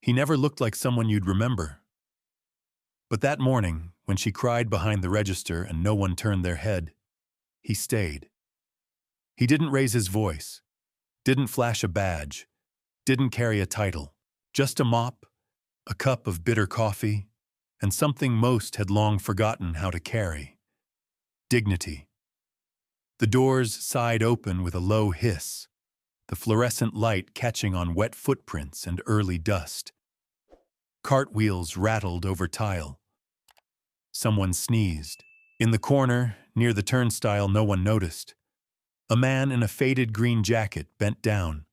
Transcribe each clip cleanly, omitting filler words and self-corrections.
He never looked like someone you'd remember. But that morning, when she cried behind the register and no one turned their head, he stayed. He didn't raise his voice, didn't flash a badge, didn't carry a title, just a mop, a cup of bitter coffee, and something most had long forgotten how to carry: dignity. The doors sighed open with a low hiss, the fluorescent light catching on wet footprints and early dust. Cartwheels rattled over tile. Someone sneezed. In the corner, near the turnstile, no one noticed. A man in a faded green jacket bent down,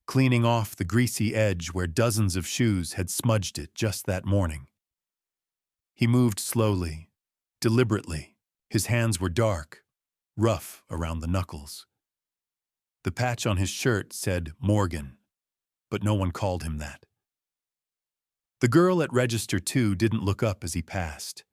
cleaning off the greasy edge where dozens of shoes had smudged it just that morning. He moved slowly, deliberately. His hands were dark, rough around the knuckles. The patch on his shirt said Morgan, but no one called him that. The girl at Register 2 didn't look up as he passed.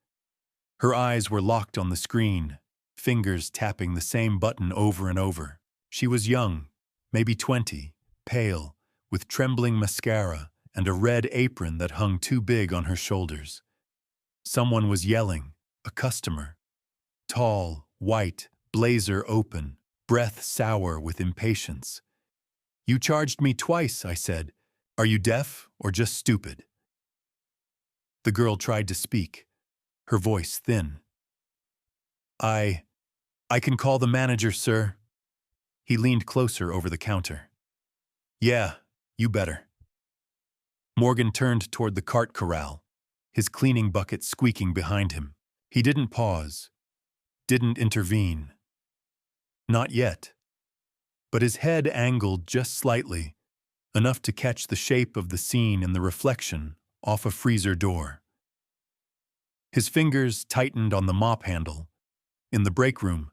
Her eyes were locked on the screen, fingers tapping the same button over and over. She was young, maybe 20, pale, with trembling mascara and a red apron that hung too big on her shoulders. Someone was yelling, a customer. Tall, white, blazer open, breath sour with impatience. "You charged me twice," I said. "Are you deaf or just stupid?" The girl tried to speak, her voice thin. I can call the manager, sir." He leaned closer over the counter. "Yeah, you better." Morgan turned toward the cart corral, his cleaning bucket squeaking behind him. He didn't pause, didn't intervene. Not yet. But his head angled just slightly, enough to catch the shape of the scene in the reflection off a freezer door. His fingers tightened on the mop handle. In the break room,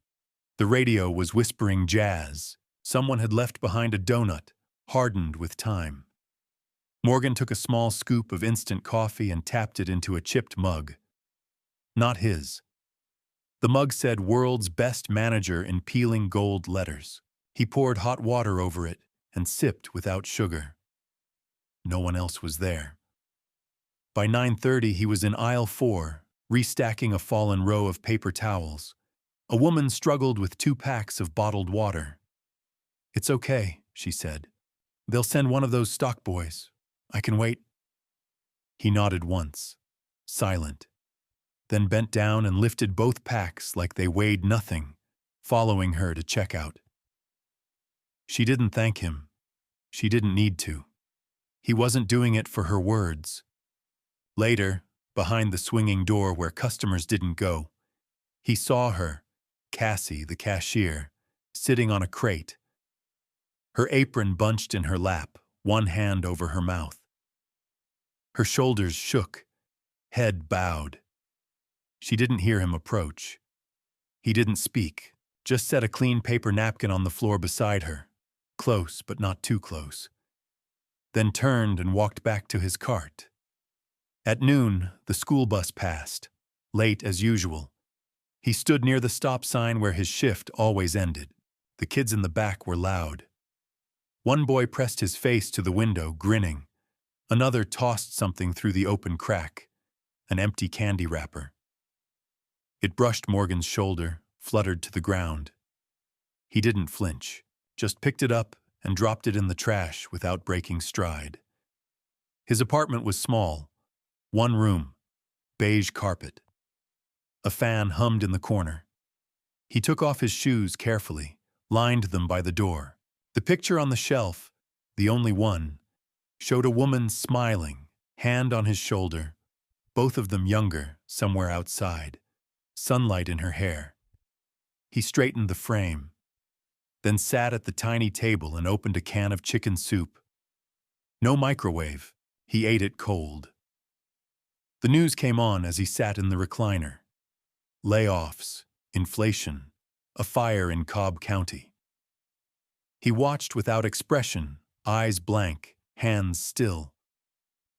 the radio was whispering jazz. Someone had left behind a donut, hardened with time. Morgan took a small scoop of instant coffee and tapped it into a chipped mug. Not his. The mug said "World's Best Manager" in peeling gold letters. He poured hot water over it and sipped without sugar. No one else was there. By 9:30, he was in aisle 4, restacking a fallen row of paper towels. A woman struggled with 2 packs of bottled water. "It's okay," she said. "They'll send one of those stock boys. I can wait." He nodded once, silent, then bent down and lifted both packs like they weighed nothing, following her to check out. She didn't thank him. She didn't need to. He wasn't doing it for her words. Later, behind the swinging door where customers didn't go, he saw her, Cassie, the cashier, sitting on a crate. Her apron bunched in her lap, one hand over her mouth. Her shoulders shook, head bowed. She didn't hear him approach. He didn't speak, just set a clean paper napkin on the floor beside her, close but not too close. Then turned and walked back to his cart. At noon, the school bus passed, late as usual. He stood near the stop sign where his shift always ended. The kids in the back were loud. One boy pressed his face to the window, grinning. Another tossed something through the open crack, an empty candy wrapper. It brushed Morgan's shoulder, fluttered to the ground. He didn't flinch, just picked it up and dropped it in the trash without breaking stride. His apartment was small, 1 room, beige carpet. A fan hummed in the corner. He took off his shoes carefully, lined them by the door. The picture on the shelf, the only one, showed a woman smiling, hand on his shoulder, both of them younger, somewhere outside, sunlight in her hair. He straightened the frame, then sat at the tiny table and opened a can of chicken soup. No microwave, he ate it cold. The news came on as he sat in the recliner. Layoffs, inflation, a fire in Cobb County. He watched without expression, eyes blank, hands still.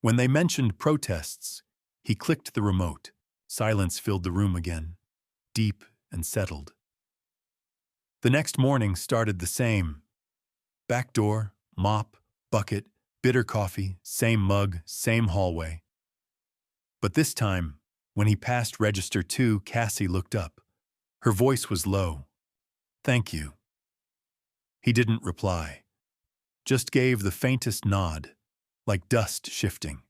When they mentioned protests, he clicked the remote. Silence filled the room again, deep and settled. The next morning started the same. Back door, mop, bucket, Bitter coffee, same mug, same hallway. But this time, when he passed register 2, Cassie looked up. Her voice was low. "Thank you." He didn't reply, just gave the faintest nod, like dust shifting.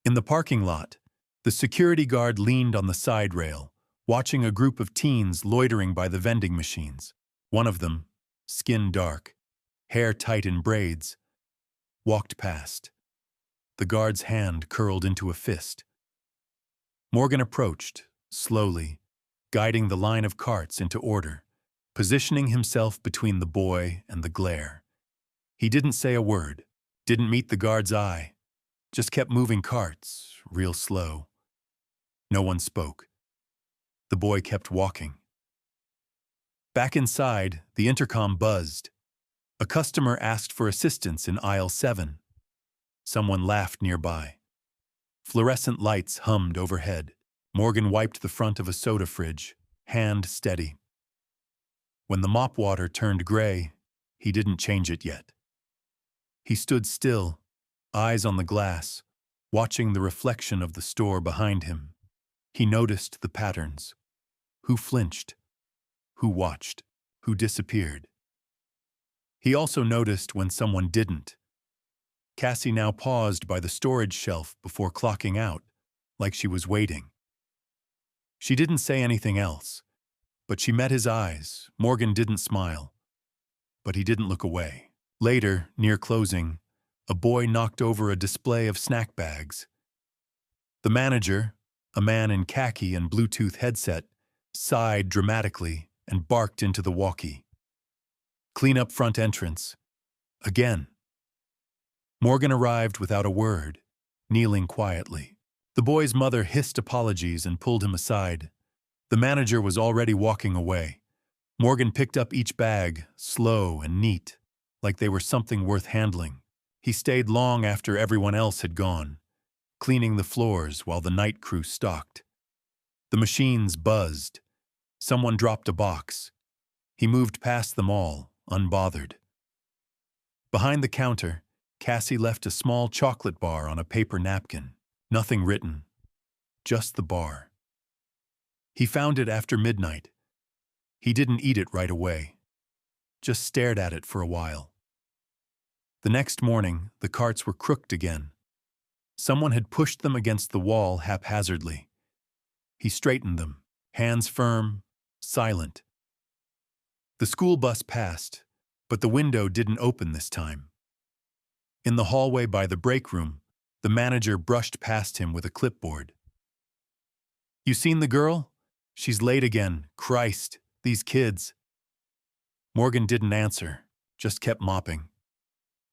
In the parking lot, the security guard leaned on the side rail, watching a group of teens loitering by the vending machines. One of them, skin dark, hair tight in braids, walked past. The guard's hand curled into a fist. Morgan approached, slowly, guiding the line of carts into order, positioning himself between the boy and the glare. He didn't say a word, didn't meet the guard's eye, just kept moving carts, real slow. No one spoke. The boy kept walking. Back inside, the intercom buzzed. A customer asked for assistance in aisle 7. Someone laughed nearby. Fluorescent lights hummed overhead. Morgan wiped the front of a soda fridge, hand steady. When the mop water turned gray, he didn't change it yet. He stood still, eyes on the glass, watching the reflection of the store behind him. He noticed the patterns. Who flinched? Who watched? Who disappeared? He also noticed when someone didn't. Cassie now paused by the storage shelf before clocking out, like she was waiting. She didn't say anything else, but she met his eyes. Morgan didn't smile, but he didn't look away. Later, near closing, a boy knocked over a display of snack bags. The manager, a man in khaki and Bluetooth headset, sighed dramatically and barked into the walkie. "Clean up front entrance." Again. Morgan arrived without a word, kneeling quietly. The boy's mother hissed apologies and pulled him aside. The manager was already walking away. Morgan picked up each bag, slow and neat, like they were something worth handling. He stayed long after everyone else had gone, cleaning the floors while the night crew stalked. The machines buzzed. Someone dropped a box. He moved past them all, unbothered. Behind the counter, Cassie left a small chocolate bar on a paper napkin. Nothing written, just the bar. He found it after midnight. He didn't eat it right away, just stared at it for a while. The next morning, the carts were crooked again. Someone had pushed them against the wall haphazardly. He straightened them, hands firm, silent. The school bus passed, but the window didn't open this time. In the hallway by the break room, the manager brushed past him with a clipboard. "You seen the girl? She's late again. Christ, these kids." Morgan didn't answer, just kept mopping.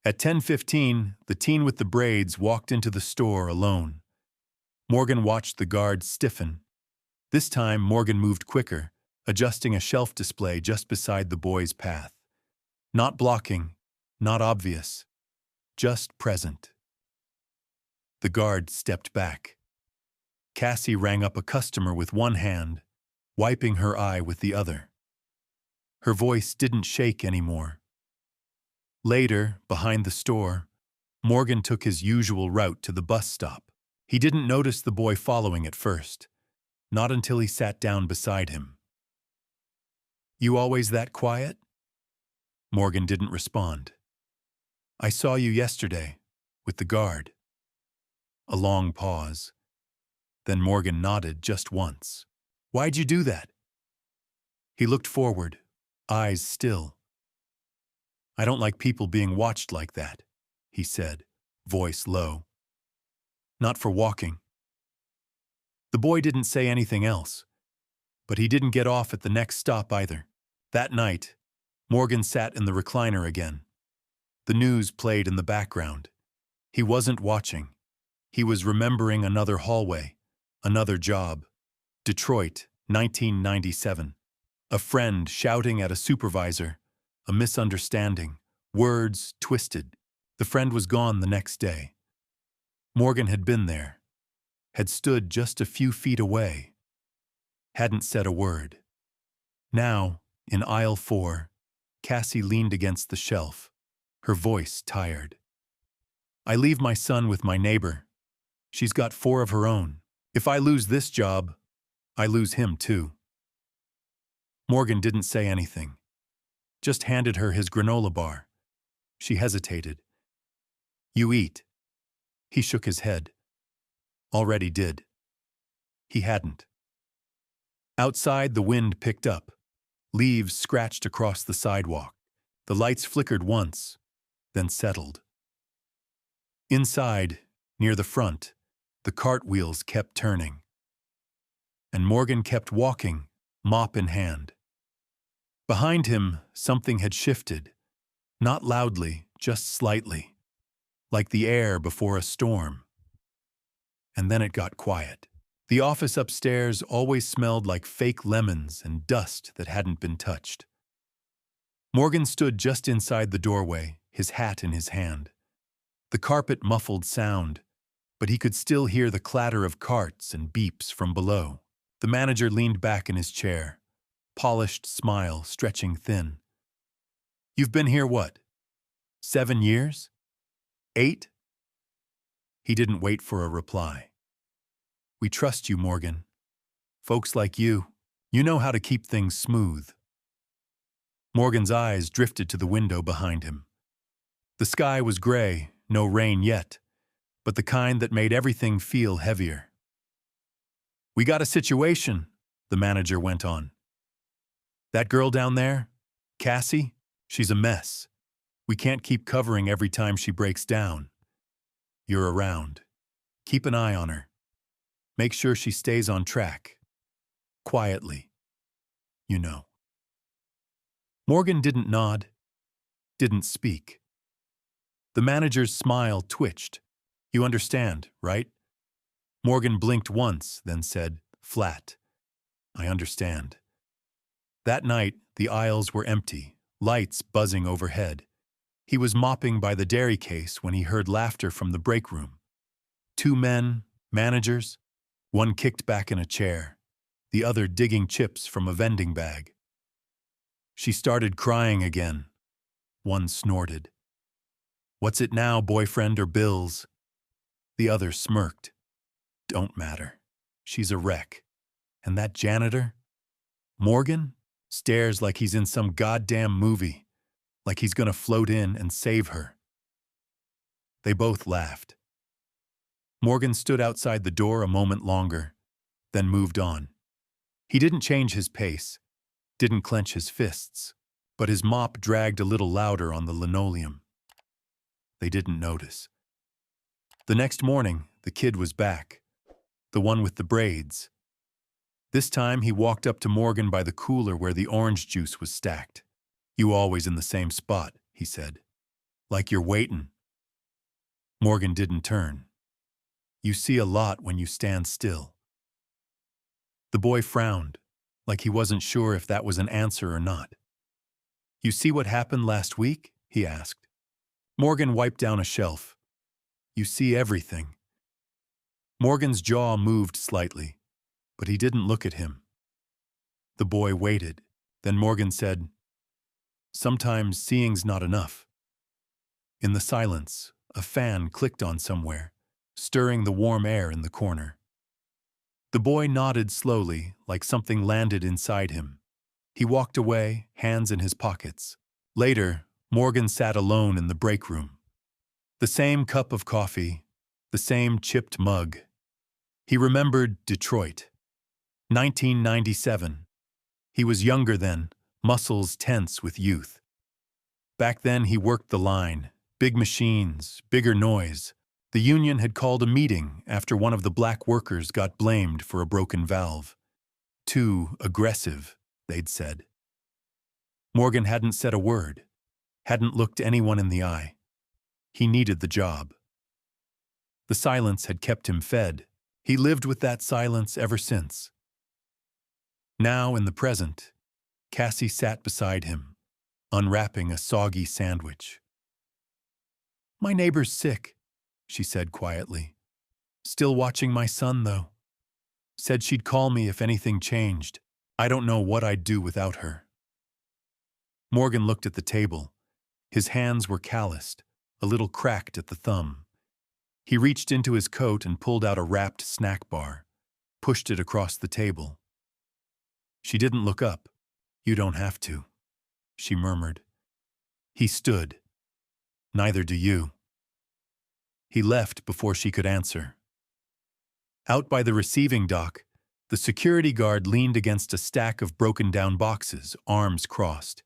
At 10:15, the teen with the braids walked into the store alone. Morgan watched the guard stiffen. This time, Morgan moved quicker, adjusting a shelf display just beside the boy's path. Not blocking, not obvious, just present. The guard stepped back. Cassie rang up a customer with one hand, wiping her eye with the other. Her voice didn't shake anymore. Later, behind the store, Morgan took his usual route to the bus stop. He didn't notice the boy following at first, not until he sat down beside him. "You always that quiet?" Morgan didn't respond. "I saw you yesterday, with the guard." A long pause. Then Morgan nodded just once. "Why'd you do that?" He looked forward, eyes still. "I don't like people being watched like that," he said, voice low. "Not for walking." The boy didn't say anything else, but he didn't get off at the next stop either. That night, Morgan sat in the recliner again. The news played in the background. He wasn't watching. He was remembering another hallway, another job. Detroit, 1997. A friend shouting at a supervisor, a misunderstanding, words twisted. The friend was gone the next day. Morgan had been there, had stood just a few feet away, hadn't said a word. Now, in aisle 4, Cassie leaned against the shelf, her voice tired. I leave my son with my neighbor. She's got 4 of her own. If I lose this job, I lose him too. Morgan didn't say anything, just handed her his granola bar. She hesitated. You eat. He shook his head. Already did. He hadn't. Outside, the wind picked up. Leaves scratched across the sidewalk. The lights flickered once, then settled. Inside, near the front, the cartwheels kept turning. And Morgan kept walking, mop in hand. Behind him, something had shifted, not loudly, just slightly, like the air before a storm. And then it got quiet. The office upstairs always smelled like fake lemons and dust that hadn't been touched. Morgan stood just inside the doorway, his hat in his hand. The carpet muffled sound, but he could still hear the clatter of carts and beeps from below. The manager leaned back in his chair, polished smile stretching thin. You've been here what? 7 years? 8? He didn't wait for a reply. We trust you, Morgan. Folks like you know how to keep things smooth. Morgan's eyes drifted to the window behind him. The sky was gray, no rain yet, but the kind that made everything feel heavier. We got a situation, the manager went on. That girl down there, Cassie, she's a mess. We can't keep covering every time she breaks down. You're around. Keep an eye on her. Make sure she stays on track. Quietly. You know. Morgan didn't nod, didn't speak. The manager's smile twitched. You understand, right? Morgan blinked once, then said, flat, I understand. That night, the aisles were empty, lights buzzing overhead. He was mopping by the dairy case when he heard laughter from the break room. 2 men, managers, one kicked back in a chair, the other digging chips from a vending bag. She started crying again. One snorted. What's it now, boyfriend or bills? The other smirked. Don't matter. She's a wreck. And that janitor? Morgan? Stares like he's in some goddamn movie, like he's gonna float in and save her. They both laughed. Morgan stood outside the door a moment longer, then moved on. He didn't change his pace, didn't clench his fists, but his mop dragged a little louder on the linoleum. They didn't notice. The next morning, the kid was back, the one with the braids. This time he walked up to Morgan by the cooler where the orange juice was stacked. You always in the same spot, he said. Like you're waiting. Morgan didn't turn. You see a lot when you stand still. The boy frowned, like he wasn't sure if that was an answer or not. You see what happened last week? He asked. Morgan wiped down a shelf. You see everything. Morgan's jaw moved slightly, but he didn't look at him. The boy waited. Then Morgan said, Sometimes seeing's not enough. In the silence, a fan clicked on somewhere, stirring the warm air in the corner. The boy nodded slowly, like something landed inside him. He walked away, hands in his pockets. Later, Morgan sat alone in the break room. The same cup of coffee, the same chipped mug. He remembered Detroit. 1997. He was younger then, muscles tense with youth. Back then he worked the line, big machines, bigger noise. The union had called a meeting after one of the black workers got blamed for a broken valve. Too aggressive, they'd said. Morgan hadn't said a word, hadn't looked anyone in the eye. He needed the job. The silence had kept him fed. He lived with that silence ever since. Now, in the present, Cassie sat beside him, unwrapping a soggy sandwich. My neighbor's sick, she said quietly. Still watching my son, though. Said she'd call me if anything changed. I don't know what I'd do without her. Morgan looked at the table. His hands were calloused, a little cracked at the thumb. He reached into his coat and pulled out a wrapped snack bar, pushed it across the table. She didn't look up. "You don't have to," she murmured. He stood. "Neither do you." He left before she could answer. Out by the receiving dock, the security guard leaned against a stack of broken-down boxes, arms crossed.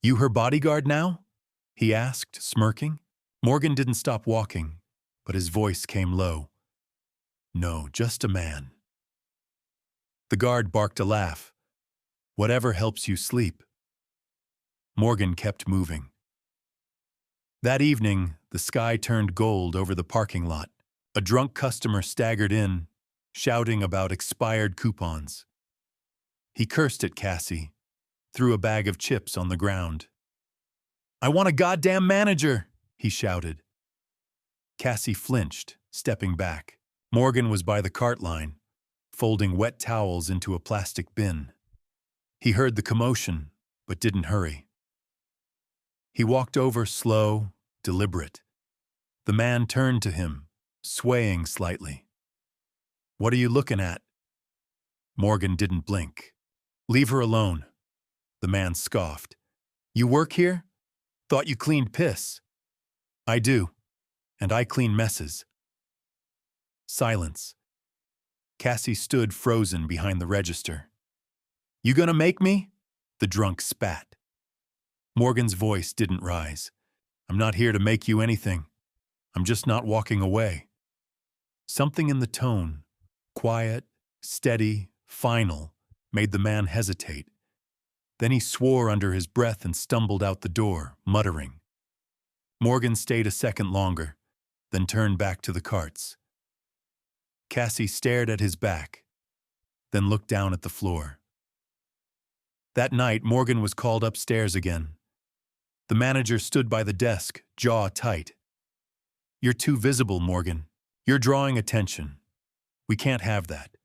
"You her bodyguard now?" he asked, smirking. Morgan didn't stop walking, but his voice came low. "No, just a man." The guard barked a laugh. "Whatever helps you sleep." Morgan kept moving. That evening, the sky turned gold over the parking lot. A drunk customer staggered in, shouting about expired coupons. He cursed at Cassie, threw a bag of chips on the ground. "I want a goddamn manager," he shouted. Cassie flinched, stepping back. Morgan was by the cart line, folding wet towels into a plastic bin. He heard the commotion, but didn't hurry. He walked over slow, deliberate. The man turned to him, swaying slightly. "What are you looking at?" Morgan didn't blink. "Leave her alone," the man scoffed. "You work here? Thought you cleaned piss." "I do, and I clean messes." Silence. Cassie stood frozen behind the register. "You gonna make me?" The drunk spat. Morgan's voice didn't rise. "I'm not here to make you anything. I'm just not walking away." Something in the tone, quiet, steady, final, made the man hesitate. Then he swore under his breath and stumbled out the door, muttering. Morgan stayed a second longer, then turned back to the carts. Cassie stared at his back, then looked down at the floor. That night, Morgan was called upstairs again. The manager stood by the desk, jaw tight. "You're too visible, Morgan. You're drawing attention. We can't have that.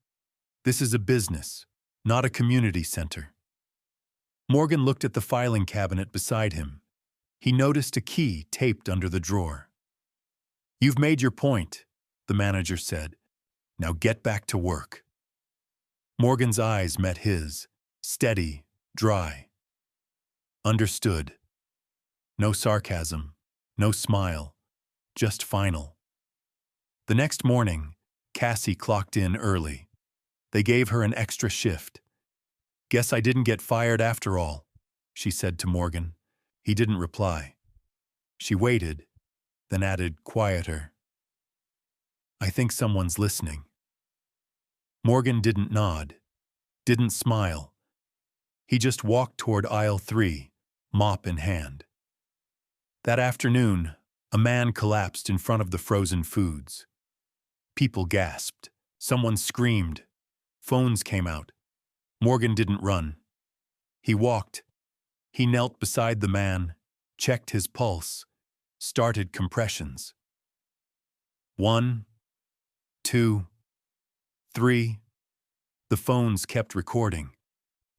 This is a business, not a community center." Morgan looked at the filing cabinet beside him. He noticed a key taped under the drawer. "You've made your point," the manager said. "Now get back to work." Morgan's eyes met his, steady, dry. "Understood." No sarcasm, no smile, just final. The next morning, Cassie clocked in early. They gave her an extra shift. "Guess I didn't get fired after all," she said to Morgan. He didn't reply. She waited, then added, quieter, "I think someone's listening." Morgan didn't nod, didn't smile. He just walked toward aisle 3, mop in hand. That afternoon, a man collapsed in front of the frozen foods. People gasped. Someone screamed. Phones came out. Morgan didn't run. He walked. He knelt beside the man, checked his pulse, started compressions. 1, 2, 3. The phones kept recording,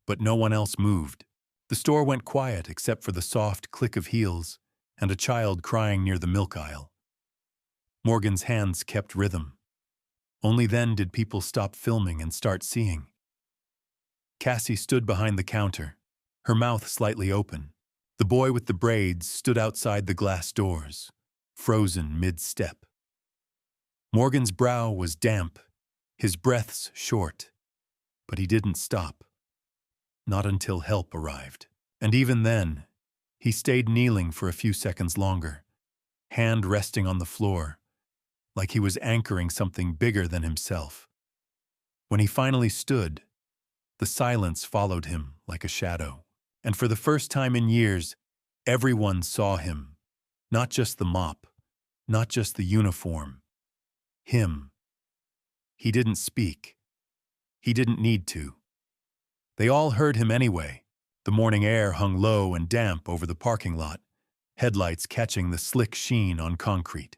but no one else moved. The store went quiet except for the soft click of heels and a child crying near the milk aisle. Morgan's hands kept rhythm. Only then did people stop filming and start seeing. Cassie stood behind the counter, her mouth slightly open. The boy with the braids stood outside the glass doors, frozen mid-step. Morgan's brow was damp, his breaths short, but he didn't stop. Not until help arrived. And even then, he stayed kneeling for a few seconds longer, hand resting on the floor, like he was anchoring something bigger than himself. When he finally stood, the silence followed him like a shadow. And for the first time in years, everyone saw him. Not just the mop, not just the uniform. Him. He didn't speak. He didn't need to. They all heard him anyway. The morning air hung low and damp over the parking lot, headlights catching the slick sheen on concrete.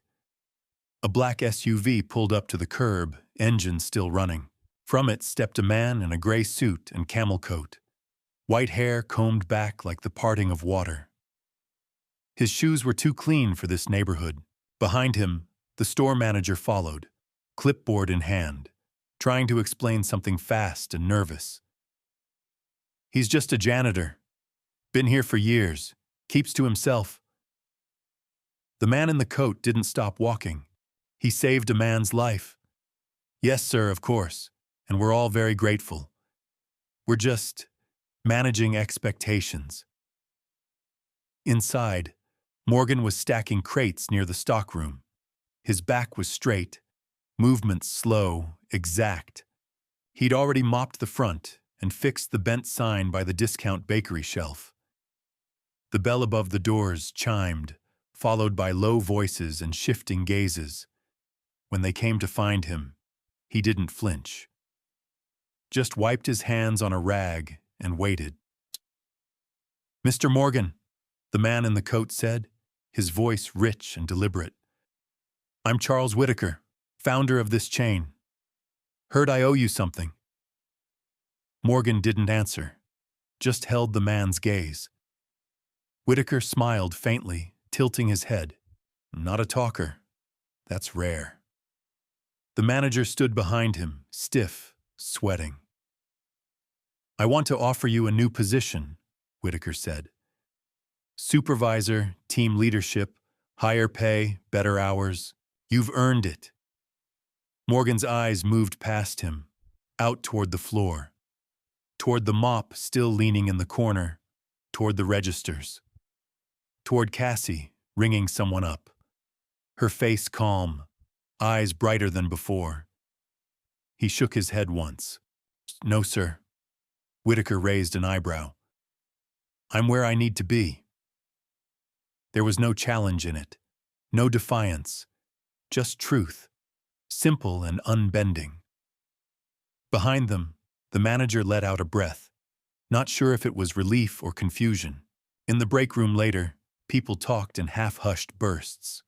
A black SUV pulled up to the curb, engine still running. From it stepped a man in a gray suit and camel coat, white hair combed back like the parting of water. His shoes were too clean for this neighborhood. Behind him, The store manager followed, clipboard in hand, trying to explain something fast and nervous. He's just a janitor. Been here for years. Keeps to himself. The man in the coat didn't stop walking. He saved a man's life. Yes, sir, of course, and we're all very grateful. We're just managing expectations. Inside, Morgan was stacking crates near the stockroom. His back was straight, movements slow, exact. He'd already mopped the front and fixed the bent sign by the discount bakery shelf. The bell above the doors chimed, followed by low voices and shifting gazes. When they came to find him, he didn't flinch. Just wiped his hands on a rag and waited. "Mr. Morgan," the man in the coat said, his voice rich and deliberate. "I'm Charles Whitaker, founder of this chain. Heard I owe you something." Morgan didn't answer, just held the man's gaze. Whitaker smiled faintly, tilting his head. "Not a talker. That's rare." The manager stood behind him, stiff, sweating. "I want to offer you a new position," Whitaker said. "Supervisor, team leadership, higher pay, better hours. You've earned it." Morgan's eyes moved past him, out toward the floor, toward the mop still leaning in the corner, toward the registers, toward Cassie, ringing someone up. Her face calm, eyes brighter than before. He shook his head once. "No, sir." Whitaker raised an eyebrow. "I'm where I need to be." There was no challenge in it, no defiance, just truth, simple and unbending. Behind them, the manager let out a breath, not sure if it was relief or confusion. In the break room later, people talked in half-hushed bursts.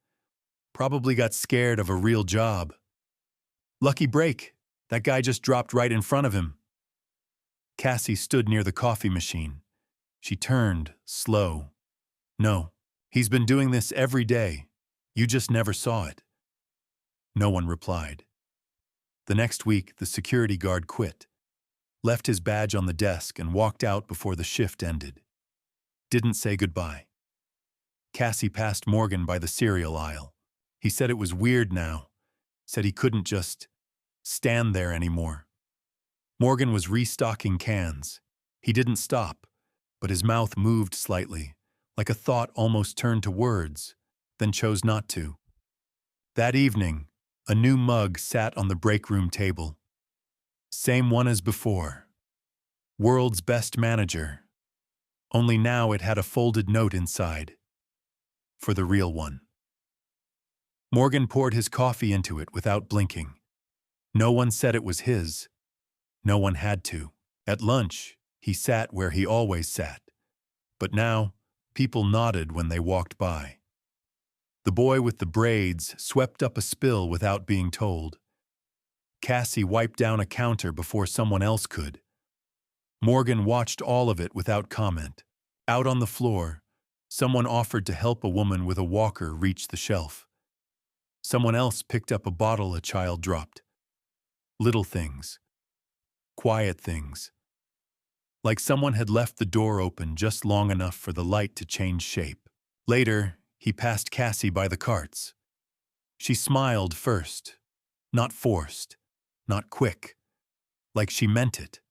Probably got scared of a real job. "Lucky break. That guy just dropped right in front of him." Cassie stood near the coffee machine. She turned, slow. "No, he's been doing this every day. You just never saw it." No one replied. The next week, the security guard quit, left his badge on the desk and walked out before the shift ended. Didn't say goodbye. Cassie passed Morgan by the cereal aisle. He said it was weird now, said he couldn't just stand there anymore. Morgan was restocking cans. He didn't stop, but his mouth moved slightly, like a thought almost turned to words, then chose not to. That evening, a new mug sat on the break room table. Same one as before. World's best manager. Only now it had a folded note inside. For the real one. Morgan poured his coffee into it without blinking. No one said it was his. No one had to. At lunch, he sat where he always sat. But now, people nodded when they walked by. The boy with the braids swept up a spill without being told. Cassie wiped down a counter before someone else could. Morgan watched all of it without comment. Out on the floor, someone offered to help a woman with a walker reach the shelf. Someone else picked up a bottle a child dropped. Little things. Quiet things. Like someone had left the door open just long enough for the light to change shape. Later, he passed Cassie by the carts. She smiled first, not forced, not quick, like she meant it.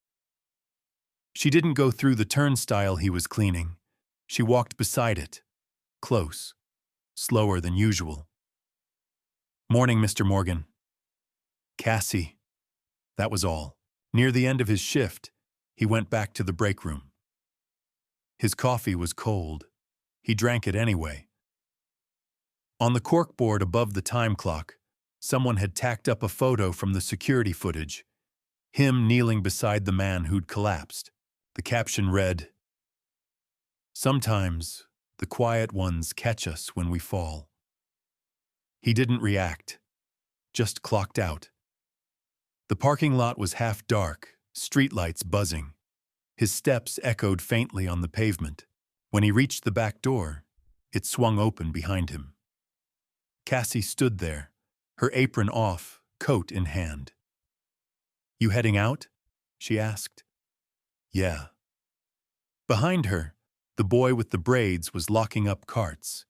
She didn't go through the turnstile he was cleaning. She walked beside it, close, slower than usual. "Morning, Mr. Morgan." "Cassie." That was all. Near the end of his shift, he went back to the break room. His coffee was cold. He drank it anyway. On the corkboard above the time clock, someone had tacked up a photo from the security footage, him kneeling beside the man who'd collapsed. The caption read, "Sometimes the quiet ones catch us when we fall." He didn't react, just clocked out. The parking lot was half dark, streetlights buzzing. His steps echoed faintly on the pavement. When he reached the back door, it swung open behind him. Cassie stood there, her apron off, coat in hand. "You heading out?" she asked. "Yeah." Behind her, the boy with the braids was locking up carts.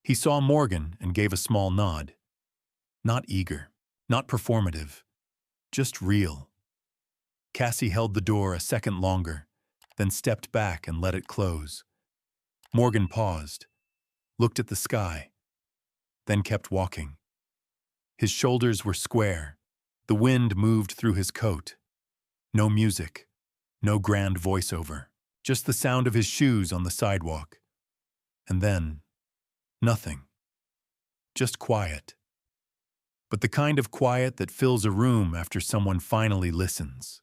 He saw Morgan and gave a small nod. Not eager, not performative, just real. Cassie held the door a second longer, then stepped back and let it close. Morgan paused, looked at the sky, then kept walking. His shoulders were square. The wind moved through his coat. No music, no grand voiceover, just the sound of his shoes on the sidewalk. And then, nothing. Just quiet. But the kind of quiet that fills a room after someone finally listens.